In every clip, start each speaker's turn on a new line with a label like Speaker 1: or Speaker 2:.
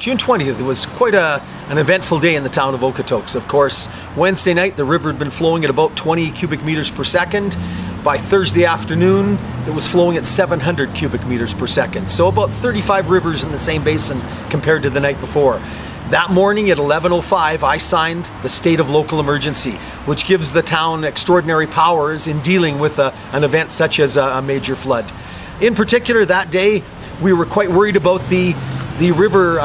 Speaker 1: June 20th was quite an eventful day in the town of Okotoks. Of course, Wednesday night the river had been flowing at about 20 cubic meters per second. By Thursday afternoon it was flowing at 700 cubic meters per second. So about 35 rivers in the same basin compared to the night before. That morning at 11:05 I signed the state of local emergency, which gives the town extraordinary powers in dealing with an event such as a major flood. In particular, that day we were quite worried about the river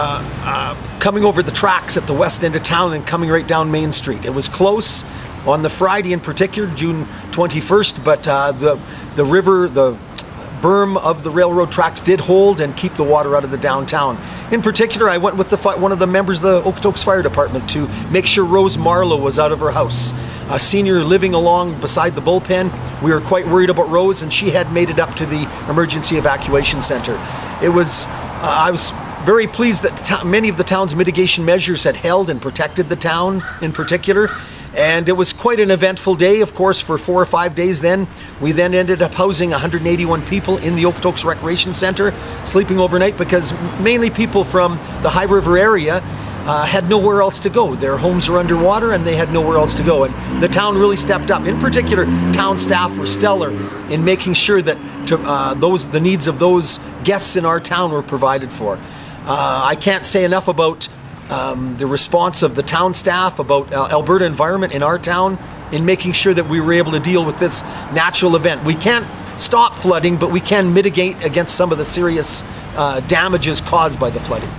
Speaker 1: coming over the tracks at the west end of town and coming right down Main Street. It was close on the Friday in particular, June 21st, but the river, the berm of the railroad tracks did hold and keep the water out of the downtown. In particular, I went with one of the members of the Okotoks Fire Department to make sure Rose Marlowe was out of her house. A senior living along beside the bullpen. We were quite worried about Rose, and she had made it up to the emergency evacuation center. I was very pleased that many of the town's mitigation measures had held and protected the town in particular. And it was quite an eventful day, of course, for 4 or 5 days then. We then ended up housing 181 people in the Okotoks Recreation Center, sleeping overnight because mainly people from the High River area had nowhere else to go. Their homes were underwater and they had nowhere else to go. And the town really stepped up. In particular, town staff were stellar in making sure that the needs of those guests in our town were provided for. I can't say enough about the response of the town staff, about Alberta Environment in our town, in making sure that we were able to deal with this natural event. We can't stop flooding, but we can mitigate against some of the serious damages caused by the flooding.